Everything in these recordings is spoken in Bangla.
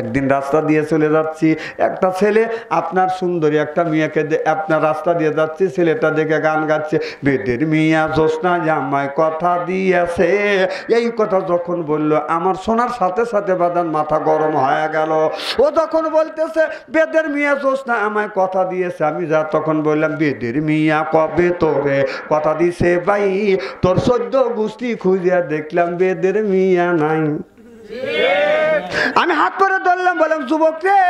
একদিন রাস্তা দিয়ে চলে যাচ্ছি, একটা ছেলে আপনার সুন্দরী একটা মেয়েকে আপনার রাস্তা দিয়ে যাচ্ছি, ছেলেটা দেখে গান গাচ্ছে, বেদের মিয়া জোসনা আমায় কথা দিয়েছে। এই কথা যখন বলল আমার শোনার সাথে সাথে বাদান মাথা গরম হয়ে গেল। ও যখন বলতেছে বেদের মিয়া জোসনা আমায় কথা দিয়েছে, আমি যা তখন বললাম বেদের মিয়া কবে তোরে কথা দিছে ভাই? তোর 14 গোষ্ঠী খুঁজিয়া দেখলাম বেদের মিয়া নাই। আমি হাত করে ধরলাম, বললাম যুবক রে,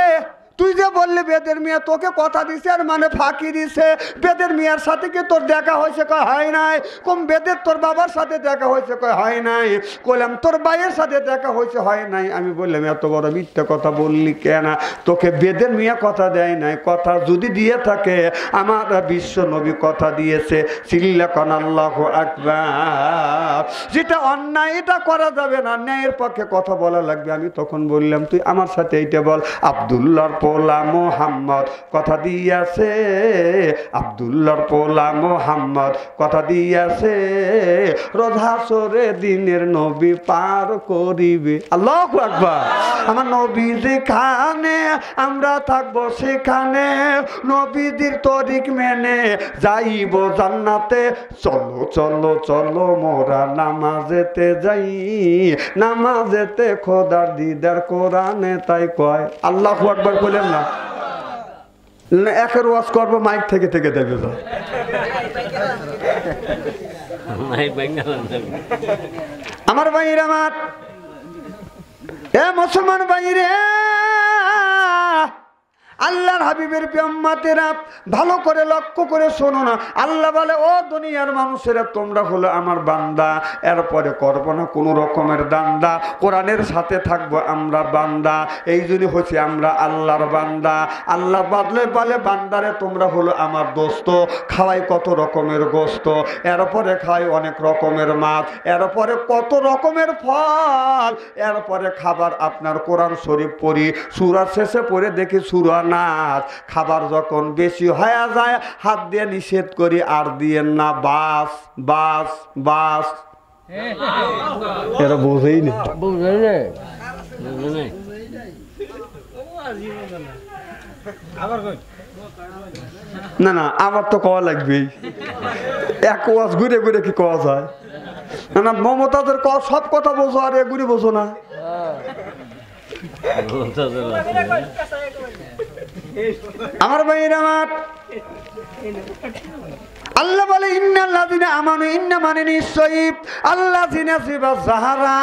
তুই যে বললি বেদের মিয়া তোকে কথা দিছে, আর মানে ফাঁকি দিছে। বেদের মিয়ার সাথে কি তোর দেখা হয়েছে? কয় হয় নাই। কম বেদের তোর বাবার সাথে দেখা হয়েছে? কয় হয় নাই। কইলাম তোর ভাইয়ের সাথে দেখা হয়েছে? হয় নাই। আমি বললাম এত বড় মিথ্যা কথা বললি কেন? তোকে বেদের মিয়া কথা দেয় নাই, কথা যদি দিয়ে থাকে আমার বিশ্ব নবী কথা দিয়েছে। চিল্লাকান আল্লাহু আকবার। যেটা অন্যায় এটা করা যাবে না, ন্যায়ের পক্ষে কথা বলা লাগবে। আমি তখন বললাম তুই আমার সাথে এইটা বল, আব্দুল্লাহর পোলা মোহাম্মদ কথা দিয়েছে, আব্দুল্লাহর পোলা মোহাম্মদ কথা দিয়েছে, রোজাসরে দিনের নবী পার করিবে। আল্লাহু আকবার। আমার নবী যেখানে আমরা থাকবো সেখানে, নবীদের তরিক মেনে যাইব জান্নাতে। চলো চলো চলো মোরা নামাজেতে যাই, নামাজেতে খোদার দিদার কোরআনে তাই কয়। আল্লাহু আকবার বলেন না? একের ওয়াজ করবো মাইক থেকে থেকে দেবে তো। আমার ভাইয়ের, আমার এ মুসলমান ভাইরে, আল্লাহর হাবিবের উম্মতেরা ভালো করে লক্ষ্য করে শোনো না। আল্লাহ বলে ও দুনিয়ার মানুষেরা তোমরা হলো আমার বান্দা, এরপরে করবো না কোনো রকমের দান্দা, কোরআনের সাথে থাকবো আমরা বান্দা। এই জন্য হচ্ছে আমরা আল্লাহর বান্দা। আল্লাহ বদলে বলে বান্দারে তোমরা হলো আমার দোস্ত, খাওয়াই কত রকমের গোস্ত, এরপরে খাই অনেক রকমের মাছ, এরপরে কত রকমের ফল, এরপরে খাবার আপনার কোরআন শরীফ পড়ি, সূরা শেষে পড়ে দেখি সূরা নাচ। খাবার যখন বেশি হয়ে যায় হাত দিয়ে নিষেধ করি, আর দিয়েন না বাস বাস বাস। এরা বোঝেই না, না না আবার তো কওয়া লাগবেই। এক ওয়াজ ঘুরে ঘুরে কি কওয়া যায়? না না মমতাজের সব কথা বোঝো আর এগুলি বোঝো না। আমার ভাইয়ের, আমার আল্লাহ বলে ইন্নাল্লাযিনা আমানু, ইন্না মানে নিশ্চয়ই আল্লাযিনা যাহারা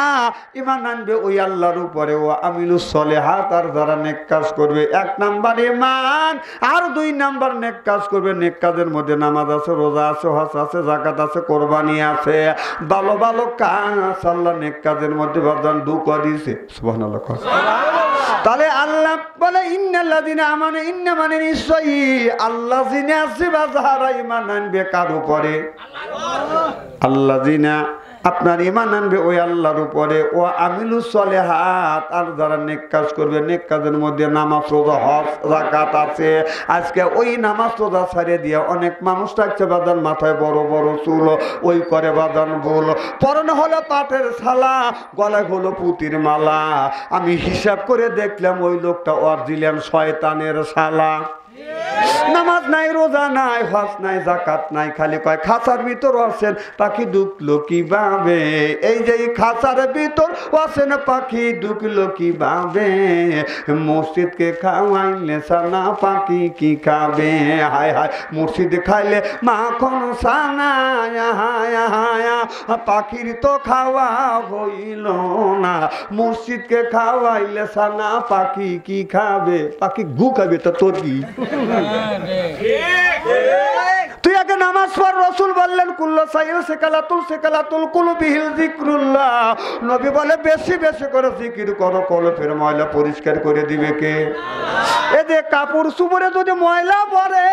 ঈমান আনবে ওই আল্লাহর উপরে, ও আমিলুস সলিহাত, আর যারা নেক কাজ করবে। 1 নাম্বার ঈমান, আর 2 নাম্বার নেক কাজ করবে। নেক কাজের মধ্যে নামাজ আছে, রোজা আছে, হজ আছে, যাকাত আছে, কুরবানি আছে, ভালো ভালো কাজ। আল্লাহ নেক কাজের মধ্যে বাদান ঢুকা দিয়েছে। সুবহানাল্লাহ। তাহলে আল্লাহ বলে ইন্নাল্লাযিনা আমানু, ইন্না মানে নিশ্চয়ই আল্লাযিনা যাহারা ঈমান আনবে কার উপরে? আল্লাযিনা আপনার ঈমান আনবে ওই আল্লাহর উপরে, ও আমিলুস সলিহাত, আর যারা নেক কাজ করবে। নেক কাজের মধ্যে নামাজ, রোজা, হজ, যাকাত আছে। আজকে ওই নামাজ রোজা ছাড়িয়ে দিয়ে অনেক মানুষ থাকছে বাদান মাথায় বড় বড় চুল, ওই করে বাদান ভুল, পরনে হলো পাটের ছালা, গলায় হলো পুতির মালা। আমি হিসাব করে দেখলাম ওই লোকটা অরিজিনাল শয়তানের শালা। নামাজ নাই, রোজা নাই, হজ নাই, যাকাত নাই, খালি কয় খাঁচার ভিতর আছেন পাখি ঢুকলো কিভাবে। এই যে খাঁচার ভিতর আছেন পাখি ঢুকলো কিভাবে, মসজিদকে খাওয়াইলে সানা পাখি কি খাবে। হায় হায় মসজিদ খাইলে মাখন সানা, পাখির তো খাওয়া হইল না, মসজিদকে খাওয়াইলে সানা পাখি কি খাবে। পাখি গু খাবে, তো তোর কি? তুই আগে নামাজ পড়। রাসূল বললেন কুল্লু সাইয়্যিন সেকালাতুল কুলুবিহিল যিকরুল্লাহ। নবী বলে বেশি বেশি করে জিকির করো, কলবের ময়লা পরিষ্কার করে দিবে কে? এই যে কাপড় চুপড়ে যদি ময়লা পড়ে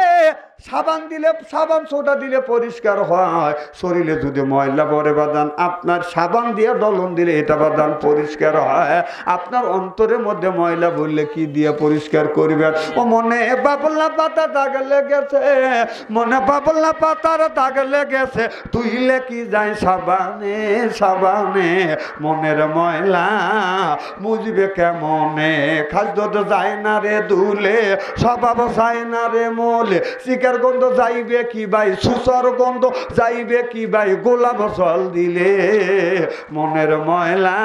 সাবান দিলে, সাবান সোডা দিলে পরিষ্কার হয়। শরীরে যদি ময়লা পড়ে বাদান, আপনার সাবান দিয়ে দলন দিলে এটা বাদান পরিষ্কার হয়। আপনার অন্তরের মধ্যে ময়লা বললে কি দিয়ে পরিষ্কার করবেন? ও মনে বাবলা পাতা দাগ লেগেছে, মনে বাবলা পাতার দাগ লেগেছে, তুইলে কি যায় সাবানে সাবানে, মনের ময়লা মুজবে কেমনে? খাদ্য তো যায় না রে দুলে, স্বভাব যায় না রে মোলে, শিকার গন্ধ যাইবে কি ভাই, সুসর গন্ধ যাইবে কি ভাই, গোলাপ জল দিলে মনের ময়লা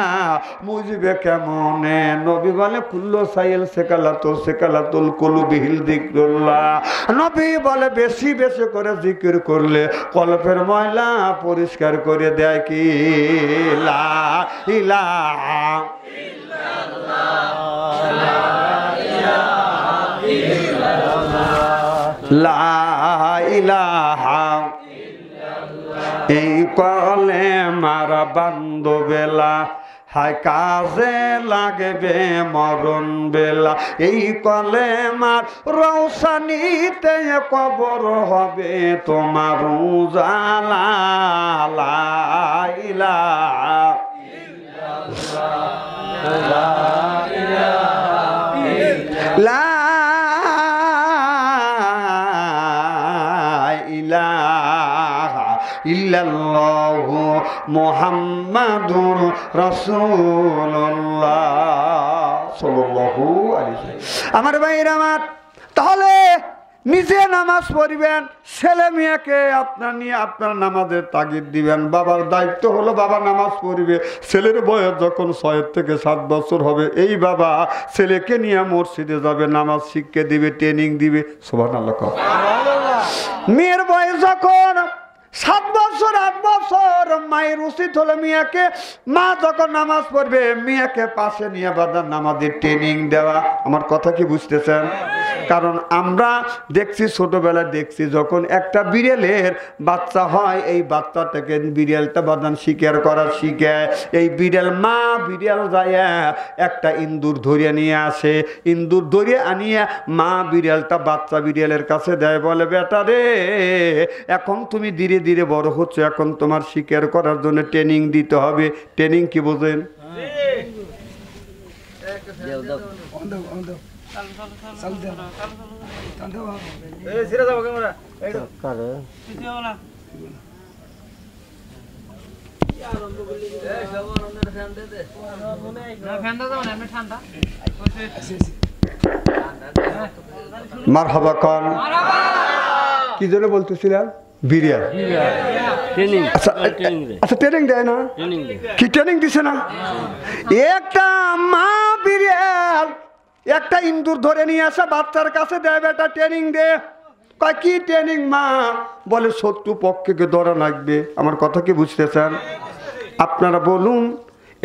মুজবে কেমনে? নবী বলে কুল্লো সাইল সেকালাতুল কুলুবিহিল যিকরুল্লাহ। নবী বলে বেশি বেশি করে জিকির করলে কলবের ময়লা পরিষ্কার করে দেয়। কি লা ইলাহা লা ইলাহা, এই কলেমার বান্ধবেলা হায় কাজে লাগবে মরণ বেলা, এই কলেমার রৌশনীতে কবর হবে তোমার উজালা। লা ইলাহা লা ইলাহা ইল্লাল্লাহু মুহাম্মাদুর রাসূলুল্লাহ সাল্লাল্লাহু আলাইহি ওয়াসাল্লাম। আমার ভাইরা আমার, তাহলে নিজে নামাজ পড়বেন, ছেলে মেয়েকে আপনার নিয়ে আপনার নামাজের তাগিদ দিবেন। বাবার দায়িত্ব হলো বাবা নামাজ পড়বে। ছেলের বয়স যখন 6 থেকে 7 বছর হবে, এই বাবা ছেলেকে নিয়ে মসজিদে যাবে, নামাজ শিখে দিবে, ট্রেনিং দিবে। সুবহানাল্লাহ। মেয়ের বয়স যখন 7 বছর 8 বছর, মায়ের উচিত হলো মেয়েকে, মা যখন নামাজ পড়বে মেয়েকে পাশে নিয়ে বাদার নামাজের ট্রেনিং দেওয়া। আমার কথা কি বুঝতেছেন? কারণ আমরা দেখছি, ছোটবেলায় দেখছি, যখন একটা বিড়ালের বাচ্চা হয়, এই বাচ্চাটাকে বিড়ালটা বাদান শিকার করা শিখে। এই বিড়াল মা বিড়াল যায় একটা ইন্দুর ধরিয়ে নিয়ে আসে, ইন্দুর ধরিয়ে আনিয়ে মা বিড়ালটা বাচ্চা বিড়ালের কাছে দেয়, বলে বেটা রে এখন তুমি ধীরে ধীরে বড় হচ্ছে, এখন তোমার শিকার করার জন্য ট্রেনিং দিতে হবে। ট্রেনিং কি বোঝেন? মারহাবা কন। কি জন্য বলতেছিলাম? বিড়াল। আচ্ছা ট্রেনিং দেয় না? কি ট্রেনিং দিছে না? একটা মা বিড়াল একটা ইন্দুর ধরে নিয়ে আসে, বাচ্চার কাছে দেয়, বেটা ট্রেনিং দে। কয় কি ট্রেনিং মা? বলে শত্রু পক্ষকে ধরা লাগবে। আমার কথা কি বুঝতেছেন? আপনারা বলুন,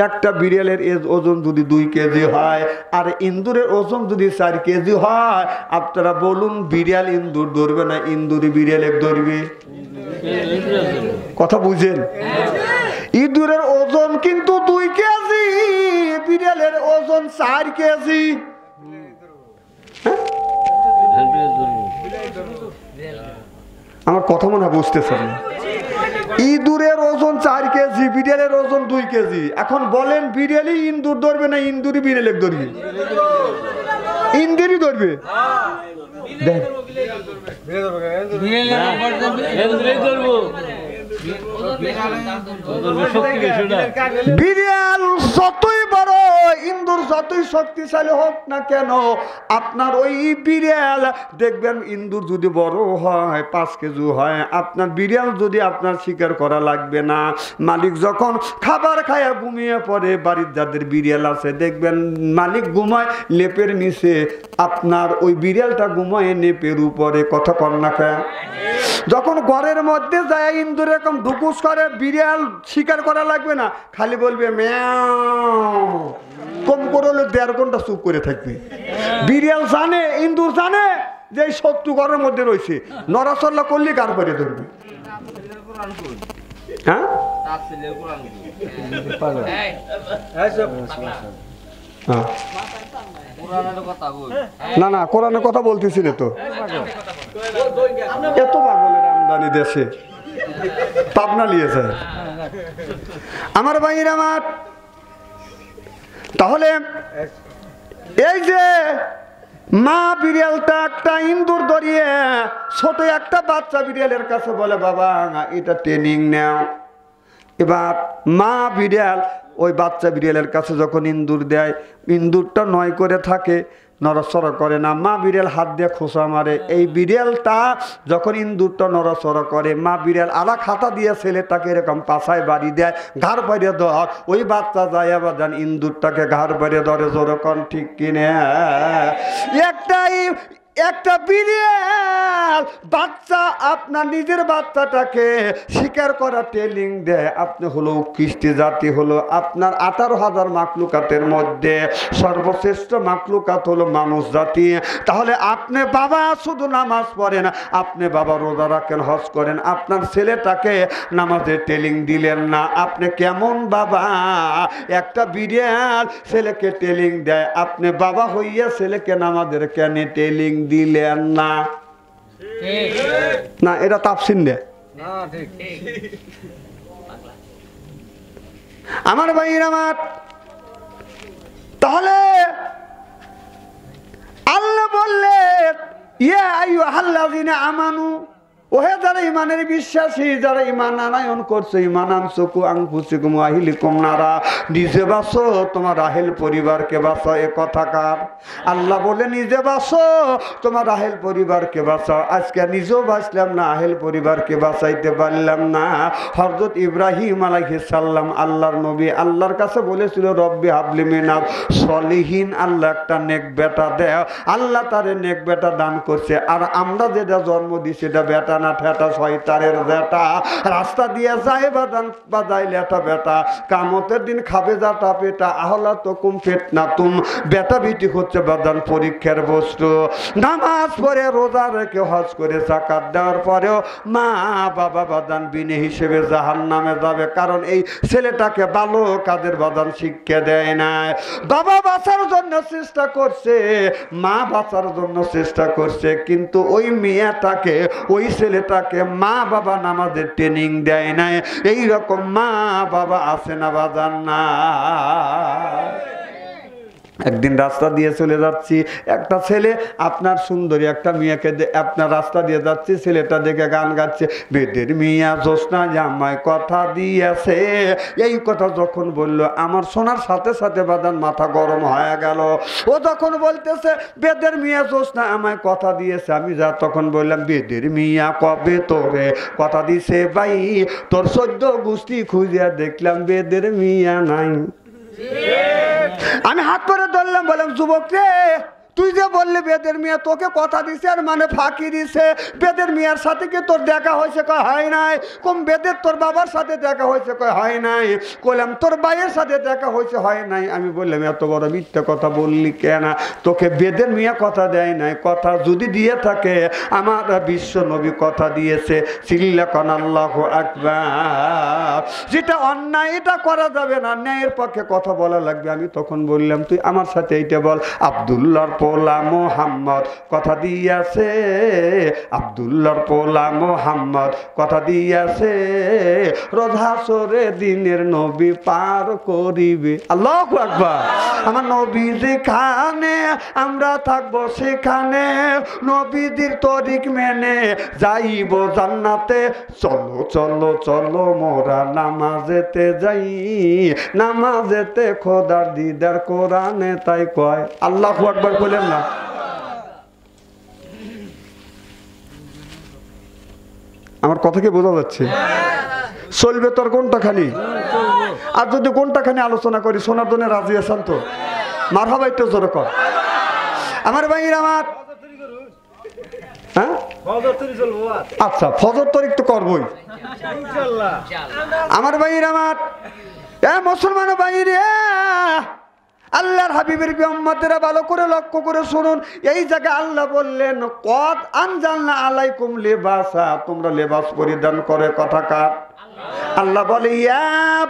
একটা বিড়ালের ওজন যদি 2 কেজি হয় আর ইন্দুরের ওজন যদি 4 কেজি হয়, আপনারা বলুন বিড়াল ইন্দুর ধরবে না ইন্দুরি বিড়ালে ধরবে? কথা বুঝেন? ইঁদুরের ওজন কিন্তু 2 কেজি, বিড়ালের ওজন 4 কেজি। আমার কথা মনে হয় বুঝতেছেন? ইঁদুরের ওজন 4 কেজি, বিড়ালের ওজন 2 কেজি। এখন বলেন বিড়ালই ইন্দুর ধরবে না ইন্দুরি বিড়ালে ধরবে? ইন্দুরই ধরবে। বিড়াল যতই বড়, ইন্দুর যতই শক্তিশালী হোক না কেন, আপনার ওই বিড়াল দেখবেন ইন্দুর যদি বড় হয় 5 কেজি হয়, আপনার বিড়াল যদি আপনার শিকার করা লাগবে না। মালিক যখন খাবার খায় ঘুমিয়ে পড়ে, বাড়ির যাদের বিড়াল আছে দেখবেন মালিক ঘুমায় লেপের নিচে, আপনার ওই বিড়ালটা ঘুমায় লেপের উপরে। কথা কর না খায়? যখন ঘরের মধ্যে যায় ইন্দুর এরকম ঢুকুস করে, বিড়াল শিকার করা লাগবে না, খালি বলবে ম্যাও। কম করে হলে 1.5 ঘন্টা চুপ করে থাকবে। বিড়াল জানে, ইন্দুর জানে যে এই শত্রু ঘরের মধ্যে রয়েছে, নড়াচড়া করলে কার করে ধরবে। হ্যাঁ, না না কোরআনের কথা বলতেছি না তো, এত পাগলের আমদানি দেশে পাবনা নিয়েছে আমার ভাইয়ের আমার। তাহলে এই যে মা বিড়ালটা একটা ইন্দুর ধরিয়ে ছোট একটা বাচ্চা বিড়ালের কাছে বলে বাবা এটা ট্রেনিং নাও। এবার মা বিড়াল ওই বাচ্চা বিড়ালের কাছে যখন ইন্দুর দেয়, ইন্দুরটা নয় করে থাকে, নড়াচড়া করে না, মা বিড়াল হাত দিয়ে খোঁচা মারে। এই বিড়ালটা যখন ইন্দুরটা নড়াচড়া করে, মা বিড়াল আলা খাতা দিয়ে ছেলেটাকে এরকম পাছায় বাড়ি দেয়, ঘাড় বাইরে ধর। ওই বাচ্চা যায় আবার যান ইন্দুরটাকে ঘাড় বাইরে ধরে, যেরকম ঠিক কিনে একটা বিড়াল বাচ্চা আপনার নিজের বাচ্চাটাকে শিকার করা ট্রেনিং দেয়। আপনি হলো খ্রিস্টি জাতি, হলো আপনার 18,000 মাকলুকাতের মধ্যে সর্বশ্রেষ্ঠ মাকলুকাত হলো মানুষ জাতি। তাহলে আপনি বাবা শুধু নামাজ পড়েন, আপনি বাবা রোজা রাখেন, হজ করেন, আপনার ছেলেটাকে নামাজের ট্রেনিং দিলেন না। আপনি কেমন বাবা? একটা বিড়াল ছেলেকে ট্রেনিং দেয়, আপনি বাবা হইয়া ছেলেকে নামাজের কেন ট্রেনিং দিলেন না? না এটা তাফসীর না। আমার ভাইয়ের আমার, তাহলে আল্লাহ বললেন ইয়া আইয়ুহাল্লাযীনা আমানু, ওহে যারা ইমানের বিশ্বাসী, যারা ইমান আনয়ন করছে, ইমান আনসুকু আনফুসিকুম ওয়া আহলিকুম নারা, নিজে বাঁচো তোমার রাহেল পরিবারকে বাঁচাও। এ কথাকার আল্লাহ বলে নিজে বাঁচো তোমার রাহেল পরিবারকে বাঁচাও। আজকে নিজেও বাঁচলাম না, আহেল পরিবারকে বাঁচাইতে পারলাম না। হযরত ইব্রাহিম আলাইহিস সালাম আল্লাহর নবী, আল্লাহর কাছে বলেছিল রব্বি হাবলি মিনাস সলিহিন, আল্লাহ একটা নেক বেটা দেও। আল্লাহ তারে নেক বেটা দান করছে। আর আমরা যেটা জন্ম দিই সেটা বেটা না, ঠেটা শয়তানের বেটা। রাস্তা দিয়ে যায় বাজাই লেটা বেটা, কামতের দিন খাবে যাটা পেটা। আহলা তো কুম ফিতনা তুম, বেটা বিটি হচ্ছে বাদান পরীক্ষার বস্তু। নামাজ পড়ে রোজা রেখে হজ করে যাকাত দেওয়ার পরেও মা বাবা বাদান বিনে হিসেবে জাহান্নামে যাবে, কারণ এই ছেলেটাকে ভালো কাজের বাদান শিক্ষা দেয় না। বাবা বাঁচার জন্য চেষ্টা করছে, মা বাঁচার জন্য চেষ্টা করছে, কিন্তু ওই মেয়েটাকে, ওই ছেলেটাকে মা বাবা নামাজের ট্রেনিং দেয় নাই। এইরকম মা বাবা আছে না বাজান না? একদিন রাস্তা দিয়ে চলে যাচ্ছি, একটা ছেলে আপনার সুন্দরী একটা মেয়েকে আপনার রাস্তা দিয়ে যাচ্ছি, ছেলেটা দেখে গান গাচ্ছে, বেদের মিয়া জ্যোৎস্না আমায় কথা দিয়েছে। এই কথা যখন বললো আমার শোনার সাথে সাথে বাদান মাথা গরম হয়ে গেল। ও যখন বলতেছে বেদের মিয়া জ্যোৎস্না আমায় কথা দিয়েছে, আমি যা তখন বললাম বেদের মিয়া কবে তোরে কথা দিছে ভাই? তোর 14 গোষ্ঠী খুঁজিয়া দেখলাম বেদের মিয়া নাই। আমি হাত করে ধরলাম, বললাম যুবক রে, তুই যে বললি বেদের মিয়া তোকে কথা দিছে, আর মানে ফাঁকি দিছে। বেদের মিয়ার সাথে কি তোর দেখা হয়েছে? কয় হয় নাই। কম বেদের তোর বাবার সাথে দেখা হয়েছে? কয় হয় নাই। কইলাম তোর ভাইয়ের সাথে দেখা হয়েছে? হয় নাই। আমি বললাম এত বড় মিথ্যা কথা বললি কেন? তোকে বেদের মিয়া কথা দেয় নাই। কথা যদি দিয়ে থাকে আমার বিশ্ব নবী কথা দিয়েছে, চিল্লাকান আল্লাহু আকবার। যেটা অন্যায় এটা করা যাবে না, ন্যায়ের পক্ষে কথা বলা লাগবে। আমি তখন বললাম তুই আমার সাথে এইটা বল, আব্দুল্লাহর পোলা মোহাম্মদ কথা দিয়েছে, আব্দুল্লাহর পোলা মোহাম্মদ কথা দিয়েছে, রোজাসরে দিনের নবী পার করিবে। আল্লাহু আকবার। আমার নবী যেখানে আমরা থাকবো সেখানে, নবীদের তরিক মেনে যাইব জান্নাতে। চলো চলো চলো মোরা নামাজেতে যাই, নামাজেতে খোদার দিদার কোরআনে তাই কয়। আল্লাহু আকবার বলেন না? আমার কথা কি বোঝা যাচ্ছে? চলবে তোর কোনটা খানি? আর যদি কোনটা খানি আলোচনা করি শোনার জন্য রাজি আছেন তো? মারহাবা একটু জোরে কর। আমার ভাইয়ের আমার, হ্যাঁ আচ্ছা ফজর তরিক তো করবই আমার ভাইয়ের আমার। মুসলমান ভাইরে, আল্লাহর হাবিবের উম্মতেরা ভালো করে লক্ষ্য করে শুনুন। এই জায়গায় আল্লাহ বললেন কদ আনজালনা আলাইকুম লিবাসা, তোমরা লেবাস পরিধান করে। কথাকার আল্লাহ বলে ইয়া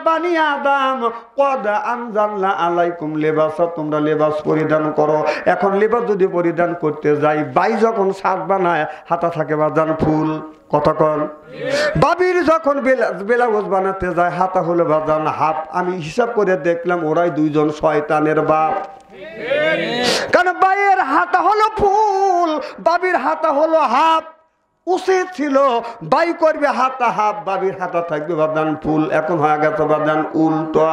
বানি আদম কদ আনজালনা আলাইকুম লিবাসা, তোমরা লেবাস পরিধান করো। এখন লেবাস যদি পরিধান করতে যাই, বাই যখন শার্ট বানায় হাতা থাকে বাজান ফুল, কতক্ষণ বাবির যখন ব্লাউজ বানাতে যায় হাতা হলো বাজান হাফ। আমি হিসাব করে দেখলাম ওরাই দুইজন শয়তানের বাপ। কারণ বাইয়ের হাতা হলো ফুল, বাবির হাতা হলো হাফ। উচিত ছিল বাই করবে হাতা হাফ, বাবির হাতা থাকবে বাদান ফুল। এখন হয়ে গেছে বাদান উল্টো,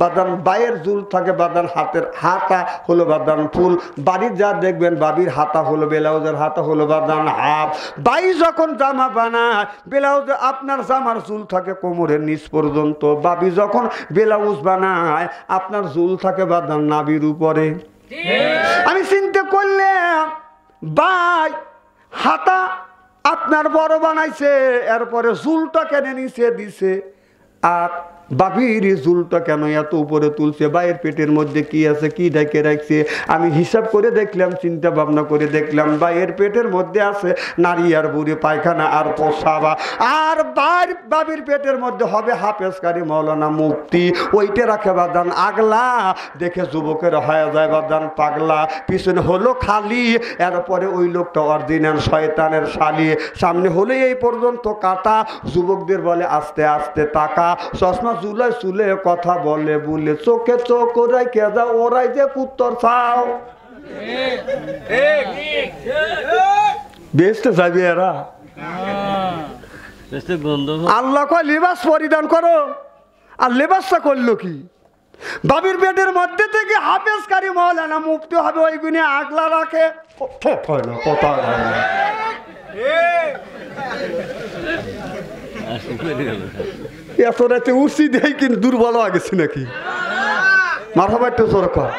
বাদান বাইয়ের জুল থাকে বাদান হাতের হাতা হলো বাদান ফুল। বাড়ির যা দেখবেন বাবির হাতা হলো, ব্লাউজের হাতা হলো বাদান হাফ। বাই যখন জামা বানায় ব্লাউজে আপনার জামার জুল থাকে কোমরের নিচ পর্যন্ত, বাবি যখন ব্লাউজ বানায় আপনার জুল থাকে বাদান নাভির উপরে। আমি চিন্তা করলাম বাই হাতা আপনার বড় বানাইছে, এরপরে জুলটা কেন নিচে দিছে, আর বাবির জুলটা কেন এত উপরে তুলছে, বাইয়ের পেটের মধ্যে কি আছে, কি ঢেকে রাখছে। আমি হিসাব করে দেখলাম, চিন্তা ভাবনা করে দেখলাম বাইয়ের পেটের মধ্যে আছে নারী আর বুড়ি পায়খানা আর পোষাবা, আর বাবির পেটের মধ্যে হবে হাফেজকারী মৌলানা মুফতি। ওইটা রাখে বাদান আগলা, দেখে যুবকের হয়ে যায় বাদান পাগলা। পিছনে হলো খালি, এরপরে ওই লোকটা অরিজিনাল শয়তানের শালি। সামনে হলে এই পর্যন্ত কাটা, যুবকদের বলে আস্তে আস্তে টাকা, চশমা চুলে চুলে কথা বলে বলে, চোখে চোখ ওরাই কে যা ওরাই যে কুত্তর চাও বেচতে যাবি এরা। আল্লাহ কয় লিবাস পরিধান করো, আর লেবাসটা করলো কি, বাবির পেটের মধ্যে থেকে হাফেজকারী মৌলানা মুফতি হবে, ওই গুণে আগলা রাখে। এত রাতে উঠছি দেয় কিন্তু দুর্বল হয়ে গেছে নাকি, মারহাবা একটু সরকার।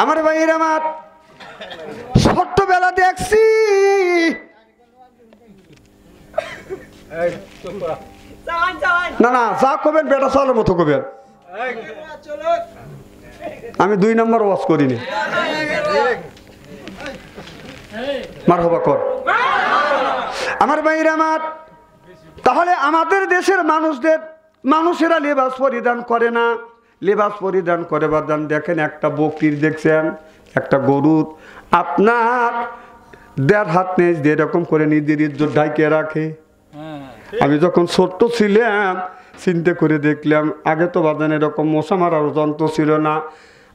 আমার ভাইয়ের আমার ছোট্টবেলা দেখছি না না যা কবেন বেটা চলের মতো কবেন, আমি 2 নম্বর ওয়াজ করিনি, মারহাবা কর। আমার ভাইয়ের আমার তাহলে আমাদের দেশের মানুষেরা লেবাস পরিধান করে না, লেবাস পরিধান করে বাদান। দেখেন একটা বকরির দেখছেন, একটা গরুর আপনার 1.5 হাত নেই এরকম করে নিজের ইজ্জত ঢাইকে রাখে। আমি যখন ছোট্ট ছিলাম চিন্তা করে দেখলাম, আগে তো বাদান এরকম মশা মারার যন্ত্র ছিল না,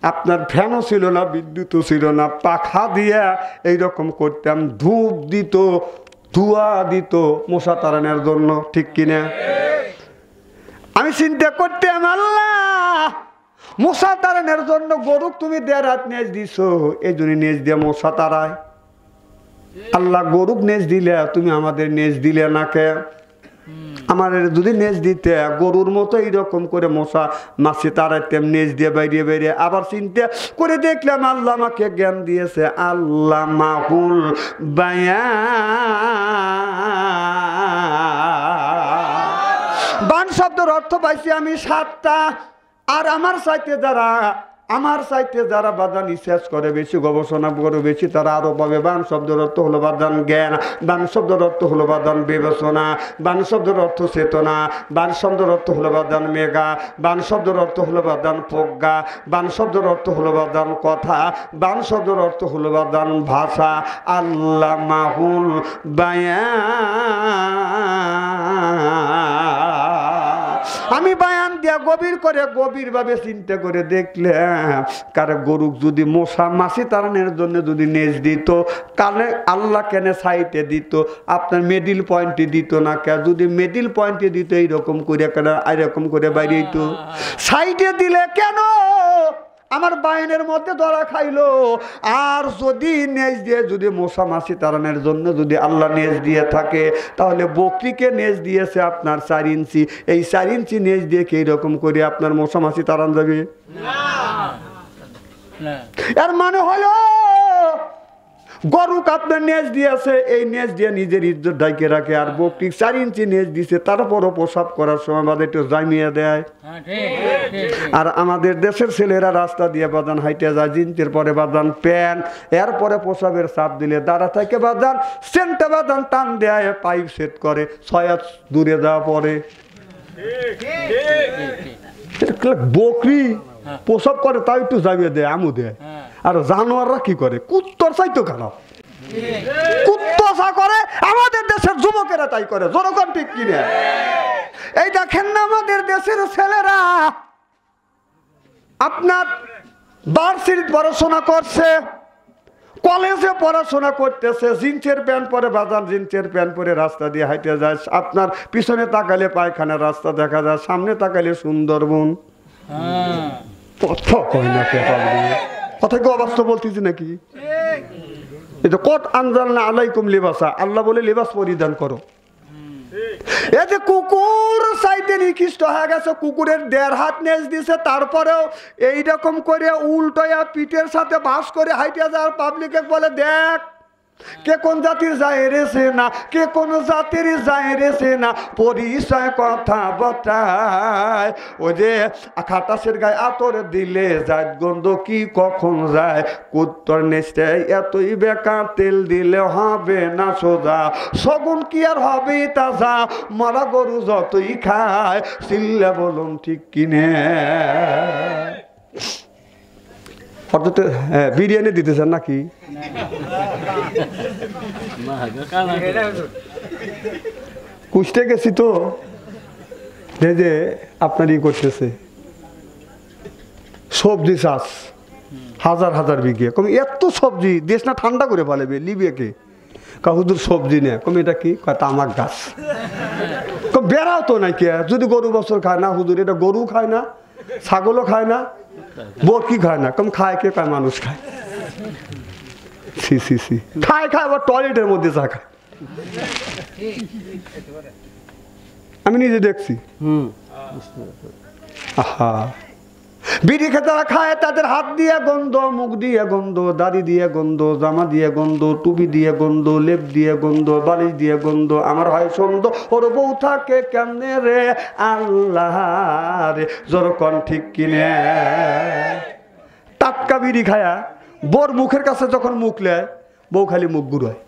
আপনার ফ্যানও ছিল না, বিদ্যুৎও ছিল না, পাখা দিয়া এইরকম করতাম, ধূপ দিত, ধোঁয়া দিত মশা তাড়ানোর জন্য, ঠিক কিনা? আমি চিন্তা করতাম আল্লাহ মশা তাড়ানোর জন্য গরু তুমি 1.5 হাত নেজ দিছো, এই জন্য নেজ দিয়ে মশা তাড়ায়। আল্লাহ গরুক নেজ দিলে তুমি আমাদের নেজ দিলে না কে? আমাদের যদি নেজ দিতে গরুর মতো এইরকম করে মশা মাছি তাড়াইতাম নেজ দিয়ে বাইরে বাইরে। আবার চিন্তা করে দেখলাম আল্লাহ আমাকে জ্ঞান দিয়েছে, আল্লাহ মাহুল বান শব্দের অর্থ পাইছি আমি 7টা। আর আমার চাইতে যারা বাদান রিসার্চ করে বেশি, গবেষণা করে বেশি, তারা আরো পাবে। বান শব্দের অর্থ হলো বাদান জ্ঞান, বান শব্দের অর্থ হলো বাদান বিবেচনা, বান শব্দের অর্থ চেতনা, বান শব্দের অর্থ হলো বাদান মেঘা, বান শব্দের অর্থ হলো বাদান প্রজ্ঞা, বান শব্দের অর্থ হলো বাদান কথা, বান শব্দের অর্থ হলো বাদান ভাষা। আল্লাহ মাহুল আমি বায়ান দিয়া গভীরভাবে চিন্তা করে দেখলাম, কারণ গরুক যদি মশা মাছি তাড়ানোর জন্য যদি নেজ দিত, কানে আল্লাহ কেন সাইটে দিত, আপনার মিডিল পয়েন্টে দিত না কে? যদি মিডিল পয়েন্টে দিত এইরকম করে কেন এরকম করে বাইরে দিত, সাইডে দিলে কেন আমার বাইনের মধ্যে ধরা খাইলো? আর যদি নেজ দিয়ে যদি মশা মাছি তাড়ানোর জন্য যদি আল্লাহ নেজ দিয়ে থাকে, তাহলে বকরিকে নেজ দিয়েছে আপনার 4 ইঞ্চি, এই 4 ইঞ্চি নেজ দিয়ে কি এরকম করে আপনার মশা মাছি তাড়ানো যাবে? এর মানে হলো গরুক আপনার নেজ দিয়েছে, এই নেজ দিয়ে নিজের ইজ্জত ঢাকে রাখে, আর বকরি 4 ইঞ্চি নেজ দিছে, তারপরও প্রসাব করার সময় বাদে একটু জামিয়ে দেয়। আর আমাদের দেশের ছেলেরা রাস্তা দিয়ে বাজান হাইটে যায়, জিন্সের পরে বাজান প্যান্ট, এরপরে প্রসাবের চাপ দিলে দাঁড়া থেকে বাজান সেন্টে বাজান টান দেয়, পাইপ সেট করে 6 হাত দূরে যাওয়া পরে। বকরি প্রসাব করে তাও একটু জামিয়ে দেয়, আমু দেয়। আর জানোয়াররা কি করে? কুত্তর চাইতো খারাপ, কুত্তসা করে। আমাদের দেশের যুবকেরা তাই করে, জনগণ ঠিক কিনে। এই দেখেন না আমাদের দেশের ছেলেরা আপনার ভার্সিটি পড়াশোনা করছে, কলেজে পড়াশোনা করতেছে, জিন্সের প্যান্ট পরে বাজার, জিন্সের প্যান্ট পরে রাস্তা দিয়ে হাইটে যায়। আপনার পিছনে তাকালে পায়খানার রাস্তা দেখা যায়, সামনে তাকালে সুন্দরবন। কথা কয় না, কথা কি অবাস্তব বলতেছি নাকি? এটা কত আনজালনা আলাইকুম লিবাসা, আল্লাহ বলে লিবাস পরিধান করো। এই যে কুকুর চাইতে নিকৃষ্ট হয়ে গেছে, কুকুরের 1.5 হাত নেজ দিছে, তারপরেও এইরকম করে উল্টোয়া পিঠের সাথে বাস করে হাইটে যাওয়ার পাবলিকে বলে দেখ কে কোন জাতির যায় রেছে না, কে কোন জাতির যায় রেছে না, পরিচয় কথা বতায়। ওই যে খাটাসের গায়ে আতর দিলে যায় গন্ধ কি কখন যায়, কুত্তর নেচতে এতই বেকার, তেল দিলে হবে না সোজা, সগুন কি আর হবে তাজা, মরা গরু যতই খায়, চিল্লে বলুন ঠিক কিনে। অর্থাৎ বিরিয়ানি দিতেছেন নাকি? কুষ্টে গেছি তো, যে আপনার ই করতেছে সবজি চাষ, হাজার হাজার বিঘে, কম এত সবজি দেশ না ঠান্ডা করে ফেলেবে লিবিয়াকে। হুজুর সবজি নেই, কম এটা কি? তামাক গাছ। কম বেড়াও তো নাই কে, যদি গরু বছর খায় না হুজুর, এটা গরু খায় না, ছাগলও খায় না, বরকি খায় না, কম খায় কে? খায় মানুষ খায়। সি সি সি, খায় খায় আবার টয়লেটের মধ্যে চা খায়। আমি নিজে দেখছি। আহা, বিড়ি খেতারা খায়, তাদের হাত দিয়ে গন্ধ, মুখ দিয়ে গন্ধ, দাড়ি দিয়ে গন্ধ, জামা দিয়ে গন্ধ, টুপি দিয়ে গন্ধ, লেপ দিয়ে গন্ধ, বালিশ দিয়ে গন্ধ। আমার হয় সন্দ, ওর বউ থাকে কেমনে রে আল্লাহ রে, জোরকন ঠিক কিনে। টাটকা বিড়ি খায়া বোর মুখের কাছে যখন মুখ লেয়, বউ খালি মুখ ঘুরায়।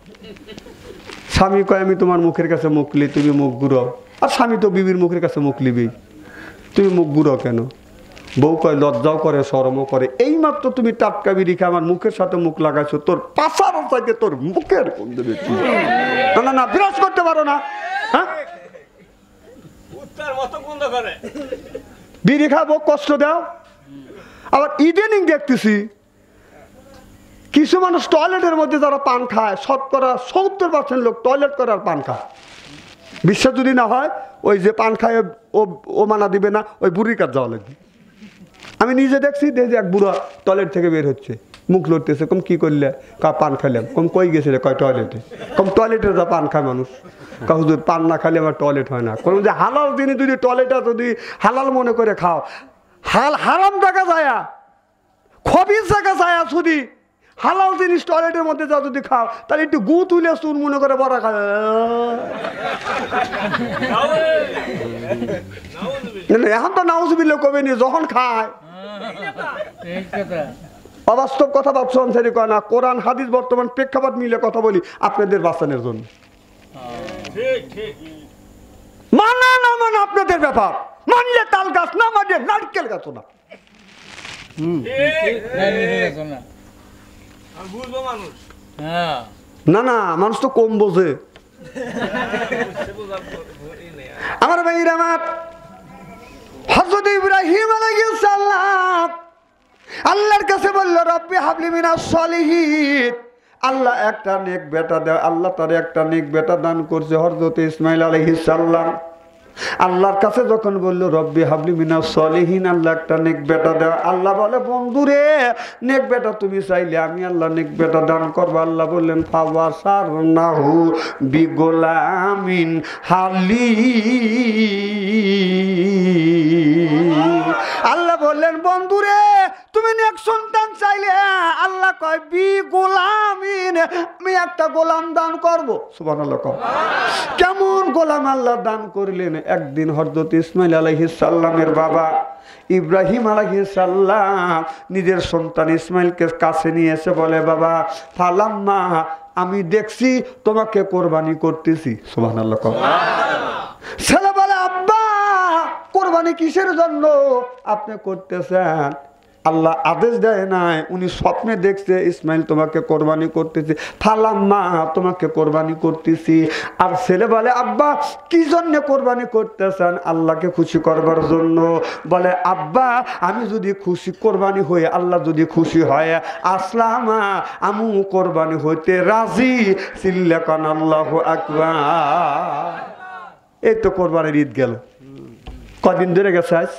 স্বামী কয় আমি তোমার মুখের কাছে মুখ লি, তুমি মুখ ঘুরাও। আর স্বামী তো বিবির মুখের কাছে মুখ লিবেই, তুমি মুখ ঘুরাও কেন? বউ কয় লজ্জাও করে, শরমও করে। এইমাত্র তুমি টাটকা বিড়ি খেয়ে আমার মুখের সাথে মুখ লাগাইছো, তোর পাশার চাইতে তোর মুখের গন্ধ বেশি। না না না, বিরাজ করতে পারো না। হ্যাঁ, বিড়ি খাবো, কষ্ট দাও। আবার ইদানিং দেখতেছি কিছু মানুষ টয়লেটের মধ্যে যারা পান খায়, 70% লোক টয়লেট করার পান খায়। বিশ্বাস যদি না হয়, ওই যে পান খায় ও মানা দিবে না, ওই বুড়ির কাজ যাওয়া লাগবে। আমি নিজে দেখছি, দেখছি এক বুড়া টয়লেট থেকে বের হচ্ছে, মুখ লড়তেছে। কম কি করলে? পান খাইলাম। কম কই গেছিলে? কয় টয়লেটে। কম টয়লেটে যা পান খায় মানুষ। হুজুর পান না খাইলে আমার টয়লেট হয় না। কোন যে হালাল জিনিস যদি টয়লেটটা যদি হালাল মনে করে খাও, হারাম জায়গা যায়, খবির জায়গা যায়, শুধু হালাল জিনিস টয়লেটের মধ্যে যা যদি খাও, তাহলে একটু গু তুলে চুন মনে করে বড়া খায়। এখন তো নাউজুবিল্লাহ কবে নি, যখন খায়। অবাস্তব কথা ভাবছো আনসারি কয় না। কোরআন হাদিস বর্তমান প্রেক্ষাপট মিলে কথা বলি আপনাদের বাঁচানোর জন্য। মানা না মানা আপনাদের ব্যাপার, মানলে তাল গাছ, না মানলে নারকেল গাছ না। না না, মানুষ তো কম বোঝে। আমার ভাইরা, আমার হযরত ইব্রাহিম আলাইহিস সালাম আল্লাহর কাছে বলল, রব্বি হাবলি মিনাস সলিহিন, আল্লাহ একটা নেক বেটা দেয়। আল্লাহ তার একটা নেক বেটা দান করছে, হযরত ইসমাইল আলাইহিস সালাম। আল্লাহর কাছে যখন বললো রব্বি হাবলি মিনাস সলিহিন, আল্লাহ একটা নেক বেটা দেয়। আল্লাহ বলে, বন্ধুরে নেক বেটা তুমি চাইলে আমি আল্লাহ নেক বেটা দান করবো। আল্লাহ বললেন ফাওয়াসারনাহু বিগোলামিন হালিম। আল্লাহ বললেন, বন্ধুরে তুমি নেক সন্তান চাইলে, আল্লাহ কয় বিগোলামিন আমি একটা গোলাম দান করব। সুবহানাল্লাহ। কেমন গোলাম আল্লাহ দান করলেন? একদিন হযরত ইসমাইল আলাইহিস সালামের বাবা ইব্রাহিম আলাইহিস সালাম নিজের সন্তান ইসমাইলকে কাছে নিয়ে এসে বলে, বাবা ফালাম্মা, আমি দেখছি তোমাকে কোরবানি করতেছি। সুবহানাল্লাহ। ছেলে বলে, আব্বা কোরবানি কিসের জন্য আপনি করতেছেন? আল্লাহ আদেশ দেয় নাই, উনি স্বপ্নে দেখছে ইসমাইল তোমাকে কোরবানি করতেছে। ফালাম্মা, তোমাকে কোরবানি করতেছি। আর ছেলে বলে, আব্বা কি জন্য কোরবানি করতেছেন? আল্লাহকে খুশি করবার জন্য। বলে, আব্বা আমি যদি খুশি কোরবানি হই, আল্লাহ যদি খুশি হয়, আসলামা আমু কোরবানি হইতে রাজি। সিল্লাকান আল্লাহু আকবার। এই তো কোরবানির ঈদ গেল। কদিন ধরে গেছে আজ?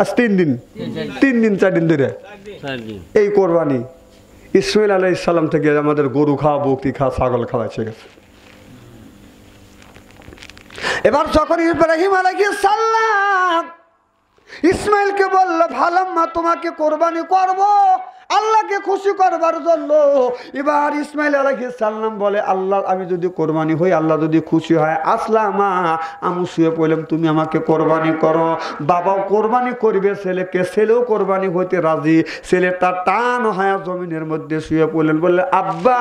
আজ 3 দিন 4 দিন ধরে এই কোরবানি। ইসমাইল আলাইহিস সালাম থেকে আমাদের গরু খাওয়া, বকরি খাওয়া, ছাগল খাওয়া এসে গেছে। এবার যখন ইব্রাহিম আলাইহিস সালাম ইসমাইলকে বলল, ফালাম্মা তোমাকে কোরবানি করব আল্লাহকে খুশি করবার জন্য। এবার ইসমাইল আলাইহিস সালাম বলে, আল্লাহ আমি যদি কোরবানি হই, আল্লাহ যদি খুশি হয়, আসলামা আমি শুয়ে পড়লাম, তুমি আমাকে কোরবানি করো। বাবাও কোরবানি করবে ছেলেকে, ছেলেও কোরবানি হইতে রাজি। ছেলেটা টান হয় জমিনের মধ্যে শুয়ে পড়লেন, বললে, আব্বা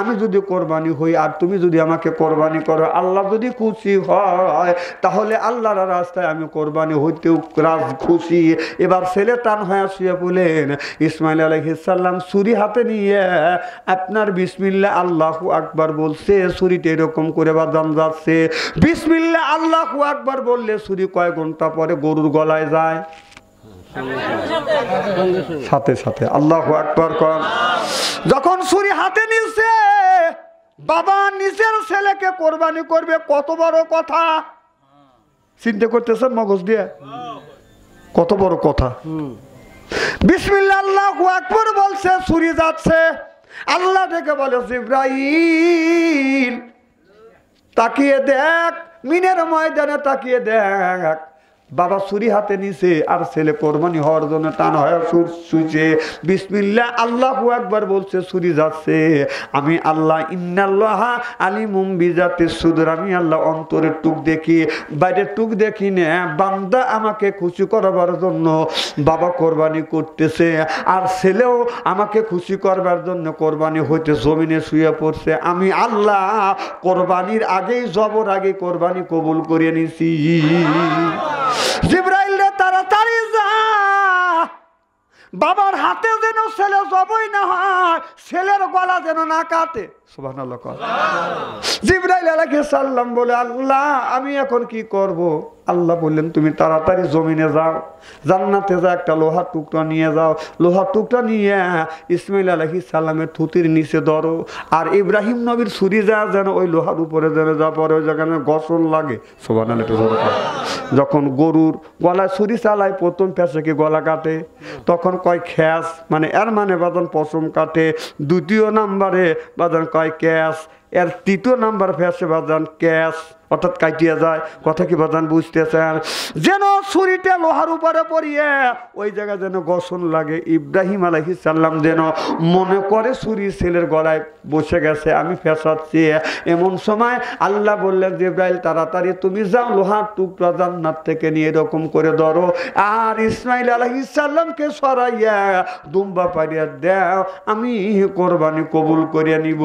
আমি যদি কোরবানি হই আর তুমি যদি আমাকে কোরবানি করো, আল্লাহ যদি খুশি হয়, তাহলে আল্লাহর রাস্তায় আমি কোরবানি হইতেও খুশি। এবার ছেলে টান হয়ে শুয়ে পড়লেন। ইসমাইল আলাইহিস সালাম ছুরি হাতে নিয়ে আপনার বিসমিল্লাহ আল্লাহু আকবার বলছে, ছুরিটা এরকম করে বাজান যাচ্ছে। বিসমিল্লাহ আল্লাহু আকবার বললে ছুরি কয় ঘন্টা পরে গরুর গলায় যায়, সাথে সাথে আল্লাহু আকবার কর। যখন ছুরি হাতে নিছে, বাবা নিজের ছেলেকে কোরবানি করবে, কত বড় কথা চিন্তা করতেছেন মগজ দিয়ে? কত বড় কথা। বিসমিল্লাহ আল্লাহু আকবার বলছে, ছুরি যাচ্ছে। আল্লাহ ডেকে বলে, জিবরাইল তাকিয়ে দেখ, মিনের ময়দানে তাকিয়ে দেখ। বাবা ছুরি হাতে নিছে আর ছেলে কোরবানি হওয়ার জন্য টান হয়ে শুইছে। বিসমিল্লাহ আল্লাহু আকবার বলছে, ছুরি যাচ্ছে। আমি আল্লাহ ইন্নাল্লাহা আলিমুম বিজাতিস সুদূর, আমি আল্লাহ অন্তরের টুক দেখি, বাইরের টুক দেখি না। বান্দা আমাকে খুশি করবার জন্য বাবা কোরবানি করতেছে, আর ছেলেও আমাকে খুশি করবার জন্য কোরবানি হইতে জমিনে শুয়ে পড়ছে। আমি আল্লাহ কোরবানির আগেই, জবর আগে কোরবানি কবুল করে নিছি। জিবরাইল রে তাড়াতাড়ি যা, বাবার হাতে যেন ছেলে জবই না হয়, ছেলের গলা যেন না কাটে। সুবহানাল্লাহ। জিবরাইল আলাইহিস সালাম বলে, আল্লাহ আমি এখন কি করব? আল্লাহ বললেন, তুমি তাড়াতাড়ি জমিনে যাও, জান্নাতে যা একটা লোহার টুকরা নিয়ে যাও। লোহার টুকরা নিয়ে ইসমাইল আলাইহিস সালামের থুতির নিচে ধরো, আর ইব্রাহিম নবীর ছুরি যা যেন ওই লোহার উপরে যেন যা পরে ওই জায়গায় ঘর্ষণ লাগে। সুবহানাল্লাহ। যখন গরুর গলায় ছুরি চালায়, প্রথম পেশাকে গলা কাটে, তখন কয় খ্যাস, মানে এর মানে বাজান পশম কাটে। দ্বিতীয় নাম্বারে বাজান কয় ক্যাশ, এর তৃতীয় নাম্বার ফেসে বাজান ক্যাশ, অর্থাৎ কাটিয়ে যায়। কথা কি বাজান বুঝতেছেন? যেন ছুরিটা লোহার উপরে পড়িয়ে ওই জায়গায় যেন ঘর্ষণ লাগে। ইব্রাহিম আলাইহিস সালাম যেন মনে করে ছুরি ছেলের গলায় বসে গেছে, আমি ফেসাচ্ছি। এমন সময় আল্লাহ বললেন, জিবরাইল তাড়াতাড়ি তুমি যাও, লোহার টুকরা জান্নাত থেকে নিয়ে এরকম করে ধরো, আর ইসমাইল আলাইহিস সালামকে সরাইয়া দুম্বা পাড়িয়া দাও, আমি কোরবানি কবুল করে নিব।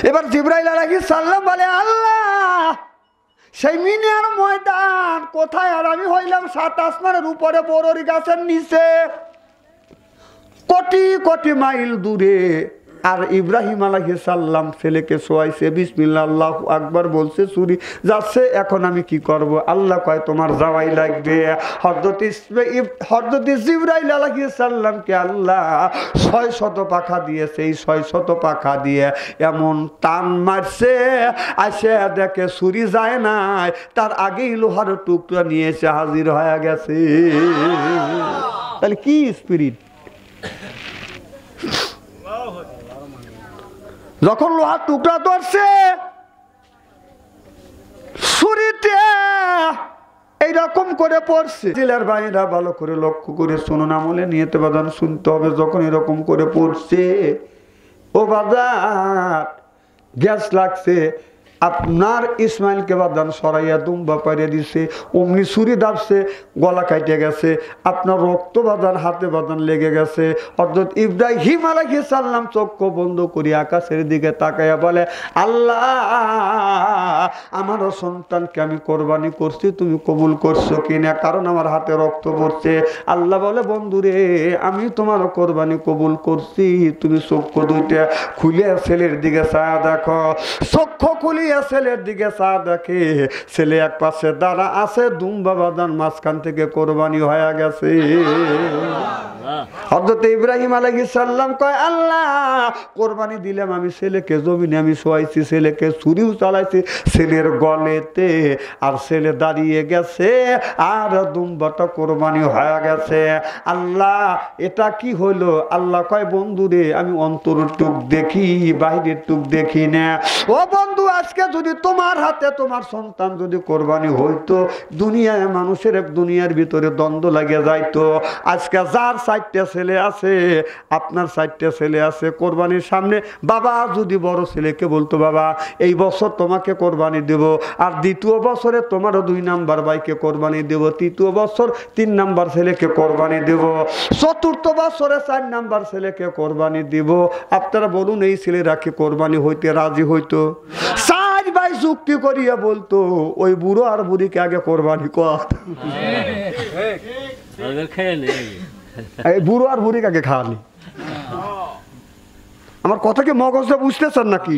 এবার জিবরাইল আলাইহিস সালাম বলে, আল্লাহ সেই মিনার ময়দান কোথায়? আর আমি হইলাম 7 আসমানের উপরে, বড়রি গাছের নিচে, কোটি কোটি মাইল দূরে। আর ইব্রাহিম আলাইহিস সালাম ছেলেকে শোয়াইছে, বিসমিল্লাহ আল্লাহু আকবার বলছে, ছুরি যাচ্ছে। এখন আমি কি করব? আল্লাহ কয় তোমার যাওয়াই লাগবে। হযরত জিবরাইল আলাইহিস সালামকে আল্লাহ 600 পাখা দিয়েছে। এই 600 পাখা দিয়ে এমন টান মারছে, আসে দেখে ছুরি যায় নাই, তার আগেই লোহার টুকরা নিয়ে এসে হাজির হয়ে গেছে। তাহলে কি স্পিরিট! যখন লোহার টুকরা ধরছে, ছুরিতে এইরকম করে পড়ছে। জেলার ভাইরা ভালো করে লক্ষ্য করে শুনুন, আমলে নিয়তে বাজান শুনতে হবে। যখন এরকম করে পড়ছে, ও বাজার গ্যাস লাগছে, আপনার ইসমাইলকে বাদান সরাইয়া দুম্বা পাড়িয়ে দিছে, অমনি ছুরি দাবছে, গলা কাটে গেছে, আপনার রক্ত বাদান হাতে বাদান লেগে গেছে। অর্থাৎ ইব্রাহিম আলাইহিস সালাম চক্ষু বন্ধ করি আকাশের দিকে তাকাইয়া বলে, আল্লাহ আমারও সন্তানকে আমি কোরবানি করছি, তুমি কবুল করছো কিনা, কারণ আমার হাতে রক্ত পড়ছে। আল্লাহ বলে, বন্ধুরে আমি তোমারও কোরবানি কবুল করছি, তুমি চক্ষু দুইটা খুলে ছেলের দিকে ছায়া দেখো। চক্ষু খুলিয়া ছেলের দিকে চা দেখে, ছেলে এক পাশে দাঁড়া আছে, দুম্বা বাদান মাঝখান থেকে কোরবানি হয়ে গেছে। হযরত ইব্রাহিম আলাইহিস সালাম কয়, আল্লাহ কোরবানি দিলাম আমি ছেলেকে, জমিনে আমি শোয়াইছি, ছেলেকে ছুরিও চালাইছি ছেলের গলেতে, আর ছেলে দাঁড়িয়ে গেছে, আর দুম্বাটা কোরবানি হয়ে গেছে। আল্লাহ এটা কি হলো? আল্লাহ কয়, বন্ধুরে আমি অন্তরের টুক দেখি, বাহিরের টুক দেখি না। ও বন্ধু, আজকে যদি তোমার হাতে তোমার সন্তান যদি কোরবানি হইতো, দুনিয়ায় মানুষের দুনিয়ার ভিতরে দ্বন্দ্ব লাগে যাইতো। আজকে যার 4টা ছেলে আছে, আপনার 4টা ছেলে আছে, কোরবানির সামনে বাবা যদি বড় ছেলেকে বলতো, বাবা এই বছর তোমাকে কোরবানি দেব, আর দ্বিতীয় বছরে তোমারও 2 নাম্বার ভাইকে কোরবানি দেব, তৃতীয় বছর 3 নাম্বার ছেলেকে কোরবানি দেব, চতুর্থ বছরে 4 নাম্বার ছেলেকে কোরবানি দিব, আপনারা বলুন এই ছেলেরা কি কোরবানি হইতে রাজি হইতো? 4 ভাই যুক্তি করিয়া বলতো, ওই বুড়ো আর বুড়িকে আগে কোরবানি কর, এই বুড়ো আর বুড়িকে আগে খাওয়ানি। আমার কথা কি মগজে বুঝতেছেন নাকি?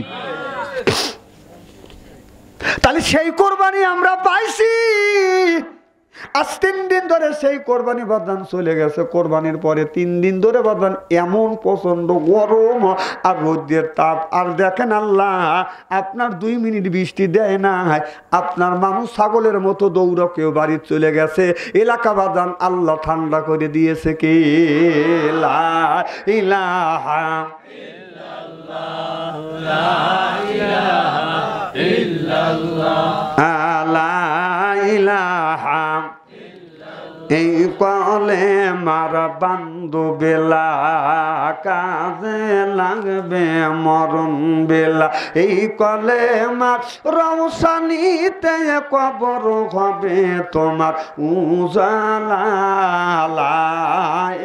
তাহলে সেই কোরবানি আমরা পাইছি। আজ 3 দিন ধরে সেই কোরবানি বাদান চলে গেছে। কোরবানির পরে 3 দিন ধরে বাদান এমন প্রচন্ড গরম আর রোদের তাপ, আর দেখেন আল্লাহ আপনার 2 মিনিট বৃষ্টি দেয় না, আপনার মানুষ ছাগলের মতো দৌড় কেউ বাড়ি চলে গেছে, এলাকা বাদান আল্লাহ ঠান্ডা করে দিয়েছে। কে? লা ইলাহা ইল্লাল্লাহ, লা ইলাহা ইল্লাল্লাহ, লা ইলাহা এই কলে মার বান্ধু বেলা, কাজে লাগবে মরণ বেলা, এই কলে মার রওশানিতে কবর হবে তোমার উজালা। লা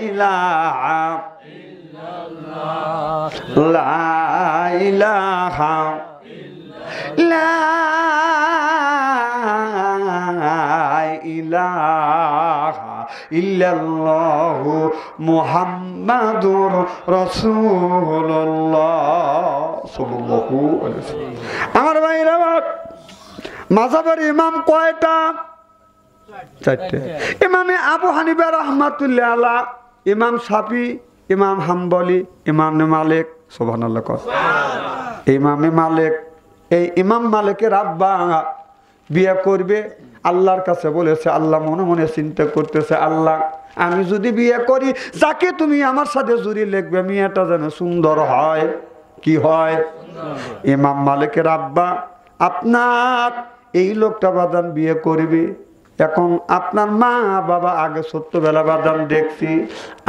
ইলাহা ইল্লাল্লাহ, লা ইলাহা ইলাহা ইল্লাল্লাহু মুহাম্মাদুর রাসূলুল্লাহ সাল্লাল্লাহু আলাইহি ওয়াসাল্লাম। আমার ভাইরা, মাযহাবের ইমাম কয়টা? 4টে। ইমামে আবু হানিফা রাহমাতুল্লাহ আলাইহি, ইমাম শাফি, ইমাম হাম্বলি, ইমাম মালিক, সুবহানাল্লাহ। ইমামে মালিক, এই ইমাম মালিকের আব্বা বিয়ে করবে, আল্লাহর কাছে বলেছে, আল্লাহ মনে মনে চিন্তা করতেছে, আল্লাহ আমি যদি বিয়ে করি, যাকে তুমি আমার সাথে জুড়ি লিখবে মেয়েটা যেন সুন্দর হয়। কি হয়? ইমাম মালিকের আব্বা আপনার এই লোকটা বাদান বিয়ে করবে। এখন আপনার মা বাবা আগে ছোট্টবেলা বাদান দেখছি,